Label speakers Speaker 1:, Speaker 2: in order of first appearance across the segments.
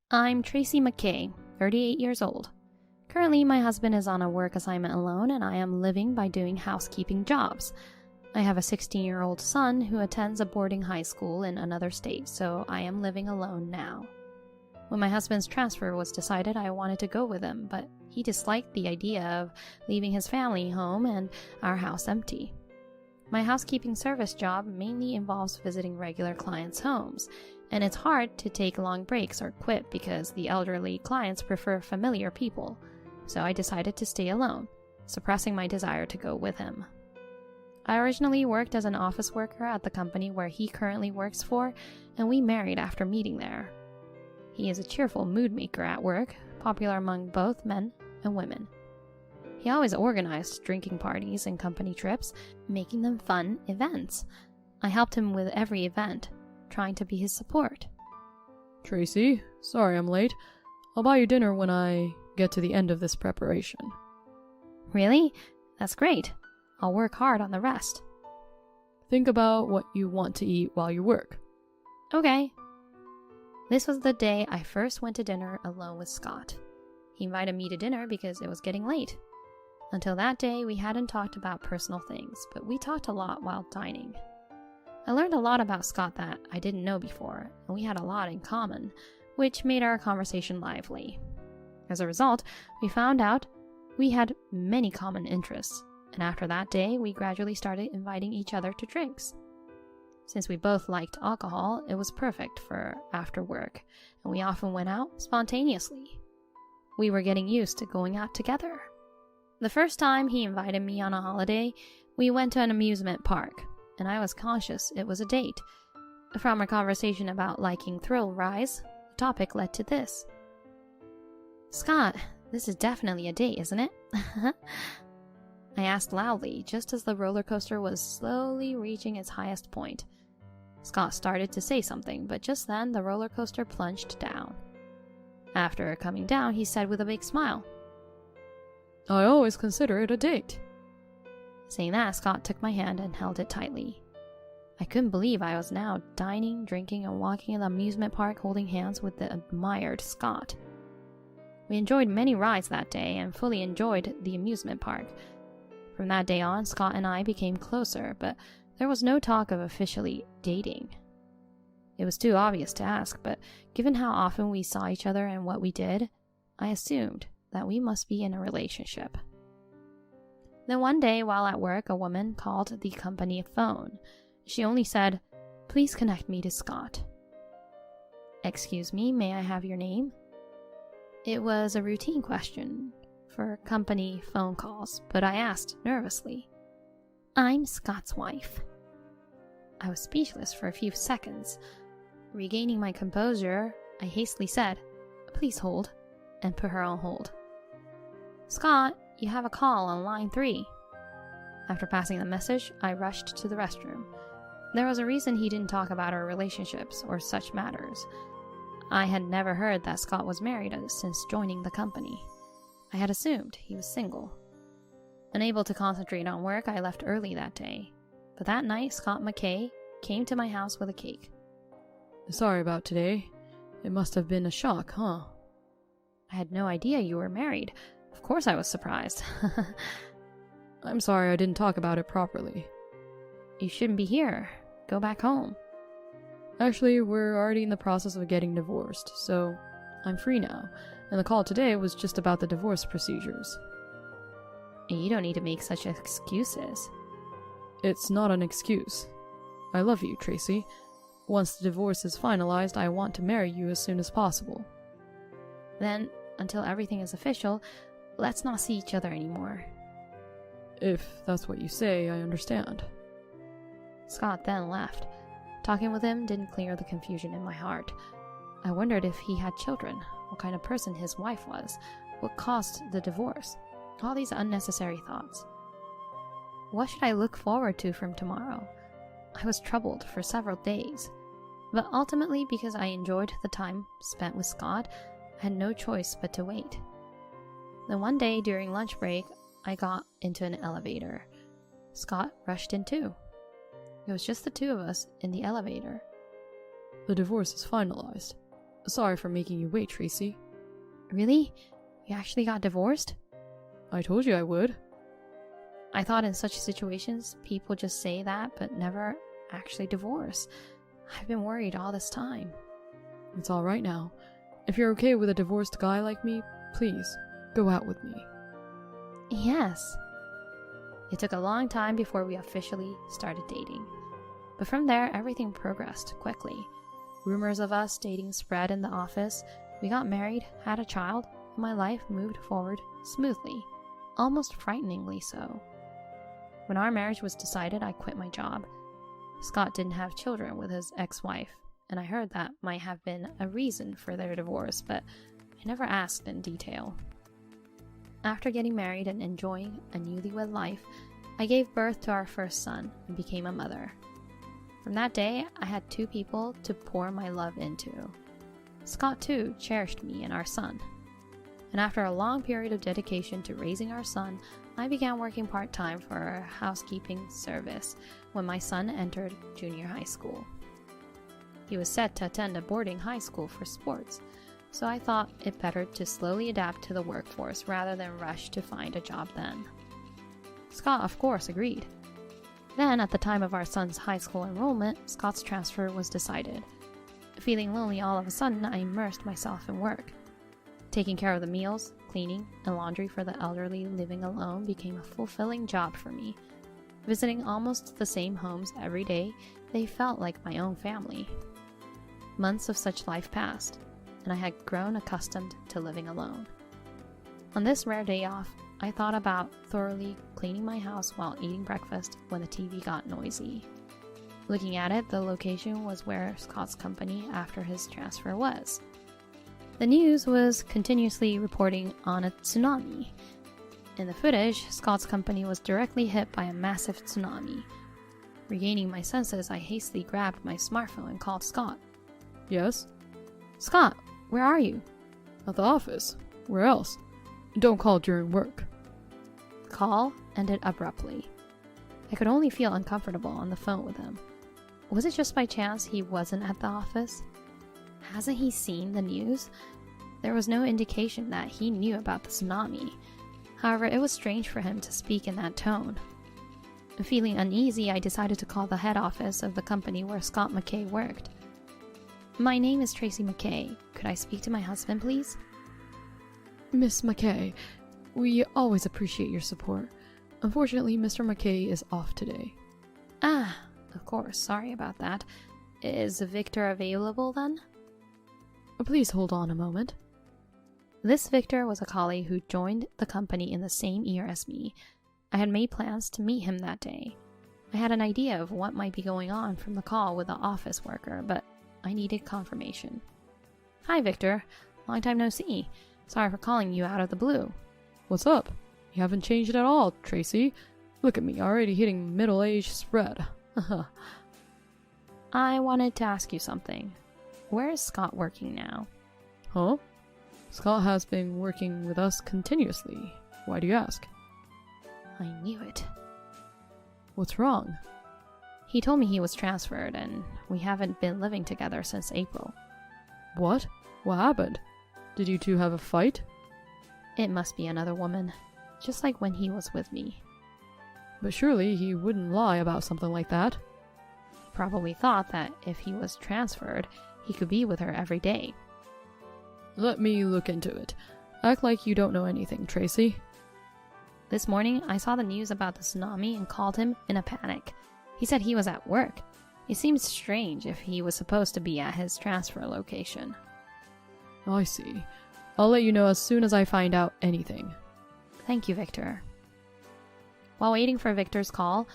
Speaker 1: I'm Tracy McKay, 38 years old. Currently, my husband is on a work assignment alone, and I am living by doing housekeeping jobs. I have a 16-year-old son who attends a boarding high school in another state, so I am living alone now. When my husband's transfer was decided, I wanted to go with him, but he disliked the idea of leaving his family home and our house empty. My housekeeping service job mainly involves visiting regular clients' homes, and it's hard to take long breaks or quit because the elderly clients prefer familiar people, so I decided to stay alone, suppressing my desire to go with him. I originally worked as an office worker at the company where he currently works for, and we married after meeting there. He is a cheerful mood maker at work, popular among both men and women. He always organized drinking parties and company trips, making them fun events. I helped him with every event, trying to be his support.
Speaker 2: Tracy, sorry I'm late. I'll buy you dinner when I get to the end of this preparation.
Speaker 1: Really? That's great. I'll work hard on the rest.
Speaker 2: Think about what you want to eat while you work.
Speaker 1: Okay. This was the day I first went to dinner alone with Scott. He invited me to dinner because it was getting late. Until that day, we hadn't talked about personal things, but we talked a lot while dining. I learned a lot about Scott that I didn't know before, and we had a lot in common, which made our conversation lively. As a result, we found out we had many common interests, and after that day, we gradually started inviting each other to drinks. Since we both liked alcohol, it was perfect for after work, and we often went out spontaneously. We were getting used to going out together. The first time he invited me on a holiday, we went to an amusement park, and I was conscious it was a date. From our conversation about liking thrill rides, the topic led to this. Scott, this is definitely a date, isn't it? I asked loudly, just as the roller coaster was slowly reaching its highest point. Scott started to say something, but just then the roller coaster plunged down. After coming down, he said with a big smile,
Speaker 2: I always consider it a date.
Speaker 1: Saying that, Scott took my hand and held it tightly. I couldn't believe I was now dining, drinking, and walking in the amusement park holding hands with the admired Scott. We enjoyed many rides that day and fully enjoyed the amusement park. From that day on, Scott and I became closer, but there was no talk of officially dating. It was too obvious to ask, but given how often we saw each other and what we did, I assumed that we must be in a relationship. Then one day while at work, a woman called the company phone. She only said, "Please connect me to Scott." Excuse me, may I have your name? It was a routine question for company phone calls, but I asked nervously, "I'm Scott's wife." I was speechless for a few seconds. Regaining my composure, I hastily said, "Please hold," and put her on hold. "Scott, you have a call on line 3. After passing the message, I rushed to the restroom. There was a reason he didn't talk about our relationships or such matters. I had never heard that Scott was married since joining the company. I had assumed he was single. Unable to concentrate on work, I left early that day. But that night, Scott McKay came to my house with a cake.
Speaker 2: Sorry about today. It must have been a shock, huh?
Speaker 1: I had no idea you were married. Of course I was surprised.
Speaker 2: I'm sorry I didn't talk about it properly.
Speaker 1: You shouldn't be here. Go back home.
Speaker 2: Actually, we're already in the process of getting divorced, so I'm free now, and the call today was just about the divorce procedures.
Speaker 1: You don't need to make such excuses.
Speaker 2: It's not an excuse. I love you, Tracy. Once the divorce is finalized, I want to marry you as soon as possible.
Speaker 1: Then, until everything is official, let's not see each other anymore.
Speaker 2: If that's what you say, I understand.
Speaker 1: Scott then left. Talking with him didn't clear the confusion in my heart. I wondered if he had children, what kind of person his wife was, what caused the divorce. All these unnecessary thoughts. What should I look forward to from tomorrow? I was troubled for several days, but ultimately because I enjoyed the time spent with Scott, I had no choice but to wait. Then one day during lunch break, I got into an elevator. Scott rushed in too. It was just the two of us in the elevator.
Speaker 2: The divorce is finalized. Sorry for making you wait, Tracy.
Speaker 1: Really? You actually got divorced?
Speaker 2: I told you I would.
Speaker 1: I thought in such situations, people just say that, but never actually divorce. I've been worried all this time.
Speaker 2: It's all right now. If you're okay with a divorced guy like me, please, go out with me.
Speaker 1: Yes. It took a long time before we officially started dating. But from there, everything progressed quickly. Rumors of us dating spread in the office. We got married, had a child, and my life moved forward smoothly, almost frighteningly so. When our marriage was decided, I quit my job. Scott didn't have children with his ex-wife, and I heard that might have been a reason for their divorce, but I never asked in detail. After getting married and enjoying a newlywed life, I gave birth to our first son and became a mother. From that day, I had 2 people to pour my love into. Scott, too, cherished me and our son. And after a long period of dedication to raising our son, I began working part-time for a housekeeping service when my son entered junior high school. He was set to attend a boarding high school for sports, so I thought it better to slowly adapt to the workforce rather than rush to find a job then. Scott, of course, agreed. Then, at the time of our son's high school enrollment, Scott's transfer was decided. Feeling lonely all of a sudden, I immersed myself in work. Taking care of the meals, cleaning, and laundry for the elderly living alone became a fulfilling job for me. Visiting almost the same homes every day, they felt like my own family. Months of such life passed, and I had grown accustomed to living alone. On this rare day off, I thought about thoroughly cleaning my house while eating breakfast when the TV got noisy. Looking at it, the location was where Scott's company after his transfer was. The news was continuously reporting on a tsunami. In the footage, Scott's company was directly hit by a massive tsunami. Regaining my senses, I hastily grabbed my smartphone and called Scott.
Speaker 2: Yes?
Speaker 1: Scott, where are you?
Speaker 2: At the office. Where else? Don't call during work.
Speaker 1: The call ended abruptly. I could only feel uncomfortable on the phone with him. Was it just by chance he wasn't at the office? Hasn't he seen the news? There was no indication that he knew about the tsunami. However, it was strange for him to speak in that tone. Feeling uneasy, I decided to call the head office of the company where Scott McKay worked. My name is Tracy McKay. Could I speak to my husband, please?
Speaker 2: Miss McKay, we always appreciate your support. Unfortunately, Mr. McKay is off today.
Speaker 1: Ah, of course. Sorry about that. Is Victor available then?
Speaker 2: Please hold on a moment.
Speaker 1: This Victor was a colleague who joined the company in the same year as me. I had made plans to meet him that day. I had an idea of what might be going on from the call with the office worker, but I needed confirmation. Hi, Victor. Long time no see. Sorry for calling you out of the blue.
Speaker 2: What's up? You haven't changed at all, Tracy. Look at me, already hitting middle-age spread.
Speaker 1: I wanted to ask you something. Where is Scott working now?
Speaker 2: Huh? Scott has been working with us continuously. Why do you ask?
Speaker 1: I knew it.
Speaker 2: What's wrong?
Speaker 1: He told me he was transferred, and we haven't been living together since April.
Speaker 2: What? What happened? Did you two have a fight?
Speaker 1: It must be another woman, just like when he was with me.
Speaker 2: But surely he wouldn't lie about something like that.
Speaker 1: Probably thought that if he was transferred, he could be with her every day.
Speaker 2: Let me look into it. Act like you don't know anything, Tracy.
Speaker 1: This morning, I saw the news about the tsunami and called him in a panic. He said he was at work. It seemed strange if he was supposed to be at his transfer location.
Speaker 2: I see. I'll let you know as soon as I find out anything.
Speaker 1: Thank you, Victor. While waiting for Victor's call,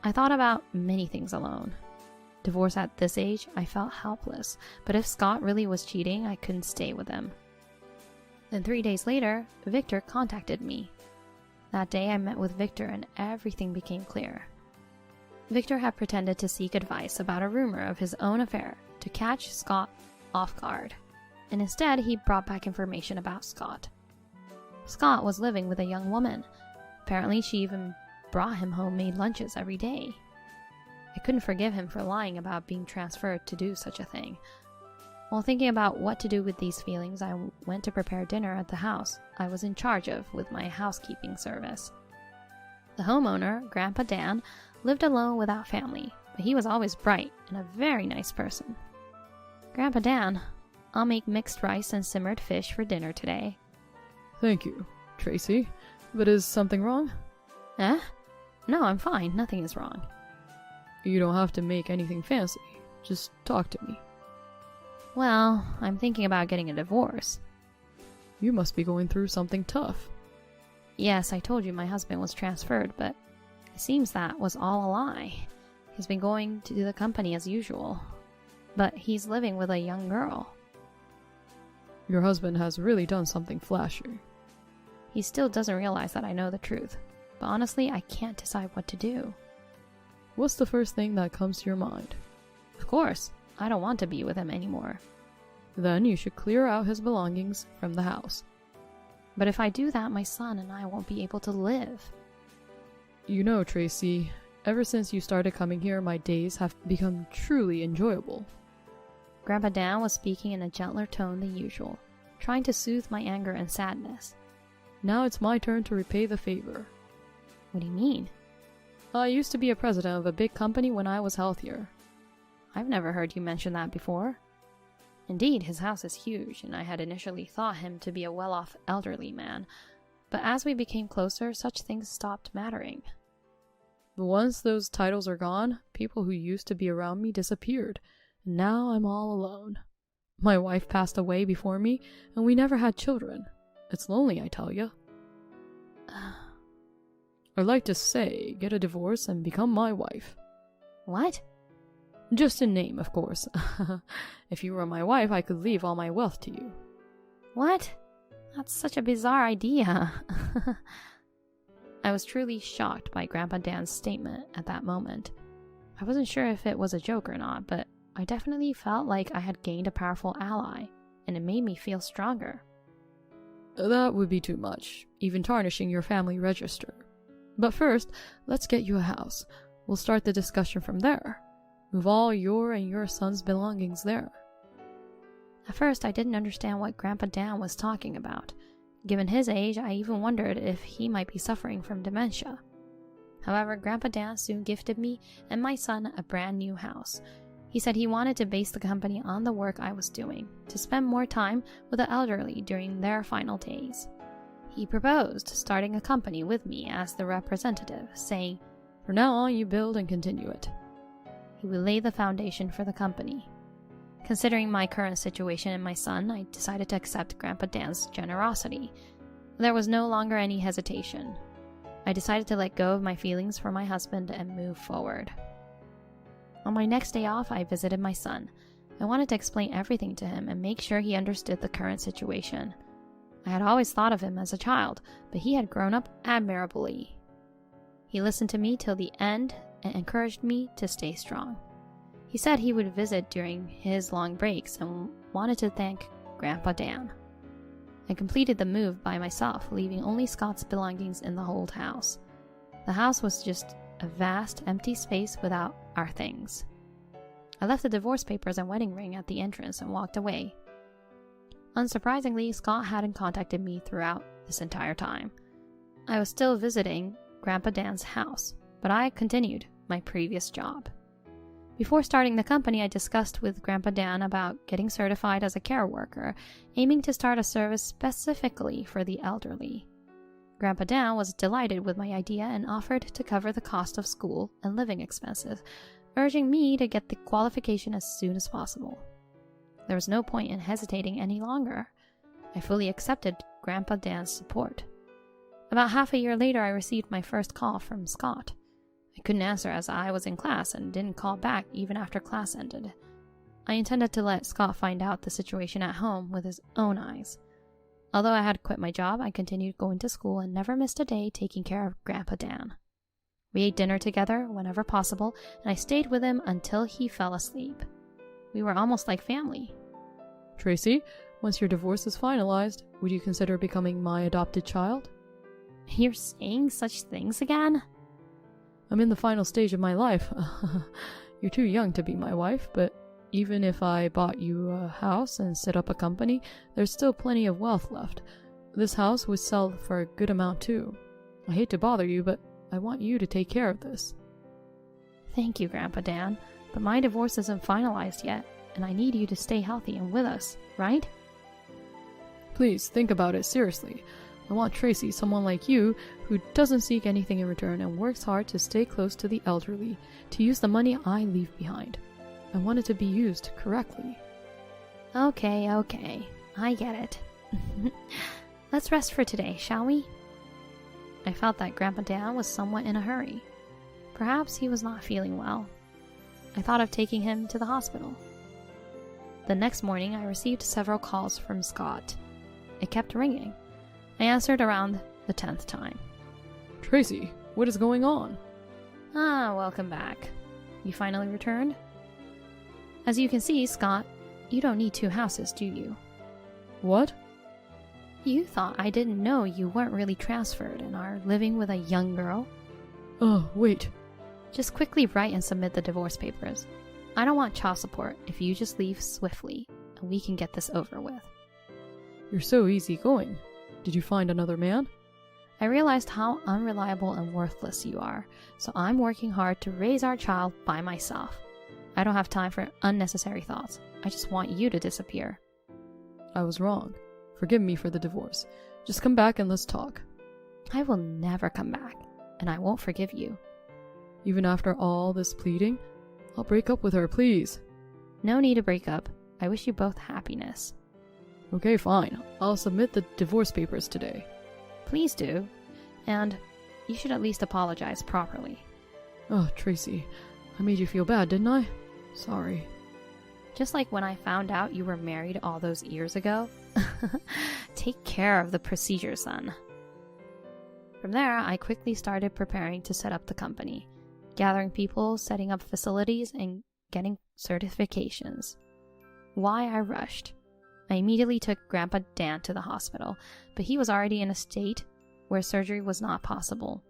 Speaker 1: I thought about many things alone. Divorced at this age, I felt helpless, but if Scott really was cheating, I couldn't stay with him. Then 3 days later, Victor contacted me. That day I met with Victor and everything became clear. Victor had pretended to seek advice about a rumor of his own affair to catch Scott off guard, and instead he brought back information about Scott. Scott was living with a young woman. Apparently she even brought him homemade lunches every day. I couldn't forgive him for lying about being transferred to do such a thing. While thinking about what to do with these feelings, I went to prepare dinner at the house I was in charge of with my housekeeping service. The homeowner, Grandpa Dan, lived alone without family, but he was always bright and a very nice person. "Grandpa Dan, I'll make mixed rice and simmered fish for dinner today."
Speaker 2: Thank you, Tracy. But is something wrong?
Speaker 1: Eh? No, I'm fine. Nothing is wrong.
Speaker 2: You don't have to make anything fancy. Just talk to me.
Speaker 1: Well, I'm thinking about getting a divorce.
Speaker 2: You must be going through something tough.
Speaker 1: Yes, I told you my husband was transferred, but it seems that was all a lie. He's been going to the company as usual, but he's living with a young girl.
Speaker 2: Your husband has really done something flashy.
Speaker 1: He still doesn't realize that I know the truth, but honestly, I can't decide what to do.
Speaker 2: What's the first thing that comes to your mind?
Speaker 1: Of course, I don't want to be with him anymore.
Speaker 2: Then you should clear out his belongings from the house.
Speaker 1: But if I do that, my son and I won't be able to live.
Speaker 2: You know, Tracy, ever since you started coming here, my days have become truly enjoyable.
Speaker 1: Grandpa Dan was speaking in a gentler tone than usual, trying to soothe my anger and sadness.
Speaker 2: Now it's my turn to repay the favor.
Speaker 1: What do you mean?
Speaker 2: I used to be a president of a big company when I was healthier.
Speaker 1: I've never heard you mention that before. Indeed, his house is huge, and I had initially thought him to be a well-off elderly man, but as we became closer, such things stopped mattering.
Speaker 2: But once those titles are gone, people who used to be around me disappeared, and now I'm all alone. My wife passed away before me, and we never had children. It's lonely, I tell you. I'd like to say, get a divorce and become my wife.
Speaker 1: What?
Speaker 2: Just in name, of course. If you were my wife, I could leave all my wealth to you.
Speaker 1: What? That's such a bizarre idea. I was truly shocked by Grandpa Dan's statement at that moment. I wasn't sure if it was a joke or not, but I definitely felt like I had gained a powerful ally, and it made me feel stronger.
Speaker 2: That would be too much, even tarnishing your family register. But first, let's get you a house. We'll start the discussion from there. Move all your and your son's belongings there.
Speaker 1: At first, I didn't understand what Grandpa Dan was talking about. Given his age, I even wondered if he might be suffering from dementia. However, Grandpa Dan soon gifted me and my son a brand new house. He said he wanted to base the company on the work I was doing, to spend more time with the elderly during their final days. He proposed starting a company with me as the representative, saying, "From now on, you build and continue it." He would lay the foundation for the company. Considering my current situation and my son, I decided to accept Grandpa Dan's generosity. There was no longer any hesitation. I decided to let go of my feelings for my husband and move forward. On my next day off, I visited my son. I wanted to explain everything to him and make sure he understood the current situation. I had always thought of him as a child, but he had grown up admirably. He listened to me till the end and encouraged me to stay strong. He said he would visit during his long breaks and wanted to thank Grandpa Dan. I completed the move by myself, leaving only Scott's belongings in the old house. The house was just a vast, empty space without our things. I left the divorce papers and wedding ring at the entrance and walked away. Unsurprisingly, Scott hadn't contacted me throughout this entire time. I was still visiting Grandpa Dan's house, but I continued my previous job. Before starting the company, I discussed with Grandpa Dan about getting certified as a care worker, aiming to start a service specifically for the elderly. Grandpa Dan was delighted with my idea and offered to cover the cost of school and living expenses, urging me to get the qualification as soon as possible. There was no point in hesitating any longer. I fully accepted Grandpa Dan's support. About half a year later, I received my first call from Scott. I couldn't answer as I was in class and didn't call back even after class ended. I intended to let Scott find out the situation at home with his own eyes. Although I had quit my job, I continued going to school and never missed a day taking care of Grandpa Dan. We ate dinner together whenever possible, and I stayed with him until he fell asleep. We were almost like family.
Speaker 2: Tracy, once your divorce is finalized, would you consider becoming my adopted child?
Speaker 1: You're saying such things again?
Speaker 2: I'm in the final stage of my life. You're too young to be my wife, but Even if I bought you a house and set up a company, there's still plenty of wealth left. This house would sell for a good amount too. I hate to bother you, but I want you to take care of this.
Speaker 1: Thank you, Grandpa Dan, but my divorce isn't finalized yet, and I need you to stay healthy and with us, right?
Speaker 2: Please, think about it seriously. I want Tracy, someone like you, who doesn't seek anything in return and works hard to stay close to the elderly, to use the money I leave behind. I want it to be used correctly.
Speaker 1: Okay, I get it. Let's rest for today, shall we? I felt that Grandpa Dan was somewhat in a hurry. Perhaps he was not feeling well. I thought of taking him to the hospital. The next morning, I received several calls from Scott. It kept ringing. I answered around the 10th time.
Speaker 2: Tracy, what is going on?
Speaker 1: Welcome back. You finally returned? As you can see, Scott, you don't need 2 houses, do you?
Speaker 2: What?
Speaker 1: You thought I didn't know you weren't really transferred and are living with a young girl?
Speaker 2: Oh, wait.
Speaker 1: Just quickly write and submit the divorce papers. I don't want child support if you just leave swiftly, and we can get this over with.
Speaker 2: You're so easygoing. Did you find another man?
Speaker 1: I realized how unreliable and worthless you are, so I'm working hard to raise our child by myself. I don't have time for unnecessary thoughts. I just want you to disappear.
Speaker 2: I was wrong. Forgive me for the divorce. Just come back and let's talk.
Speaker 1: I will never come back, and I won't forgive you.
Speaker 2: Even after all this pleading? I'll break up with her, please.
Speaker 1: No need to break up. I wish you both happiness.
Speaker 2: Okay, fine. I'll submit the divorce papers today.
Speaker 1: Please do. And you should at least apologize properly.
Speaker 2: Oh, Tracy. I made you feel bad, didn't I? Sorry.
Speaker 1: Just like when I found out you were married all those years ago. Take care of the procedure, son. From there, I quickly started preparing to set up the company, gathering people, setting up facilities, and getting certifications. Why I rushed? I immediately took Grandpa Dan to the hospital, but he was already in a state where surgery was not possible,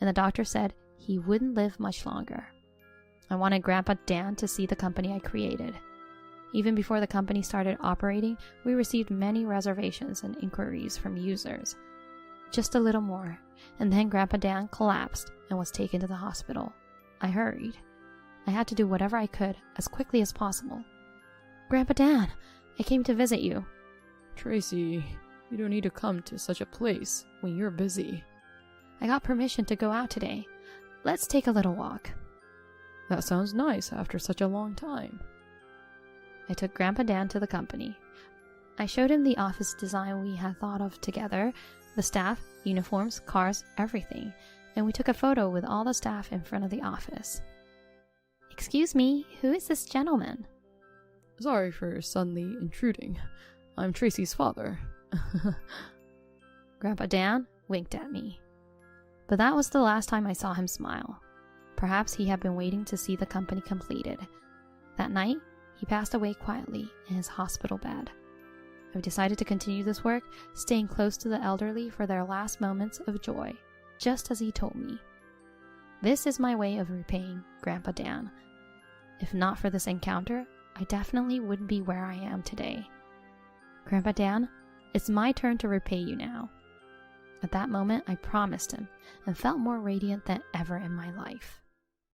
Speaker 1: and the doctor said he wouldn't live much longer. I wanted Grandpa Dan to see the company I created. Even before the company started operating, we received many reservations and inquiries from users. Just a little more, and then Grandpa Dan collapsed and was taken to the hospital. I hurried. I had to do whatever I could as quickly as possible. Grandpa Dan, I came to visit you.
Speaker 2: Tracy, you don't need to come to such a place when you're busy.
Speaker 1: I got permission to go out today. Let's take a little walk.
Speaker 2: That sounds nice after such a long time.
Speaker 1: I took Grandpa Dan to the company. I showed him the office design we had thought of together, the staff, uniforms, cars, everything, and we took a photo with all the staff in front of the office. Excuse me, who is this gentleman?
Speaker 2: Sorry for suddenly intruding. I'm Tracy's father.
Speaker 1: Grandpa Dan winked at me. But that was the last time I saw him smile. Perhaps he had been waiting to see the company completed. That night, he passed away quietly in his hospital bed. I've decided to continue this work, staying close to the elderly for their last moments of joy, just as he told me. This is my way of repaying Grandpa Dan. If not for this encounter, I definitely wouldn't be where I am today. Grandpa Dan, it's my turn to repay you now. At that moment, I promised him and felt more radiant than ever in my life.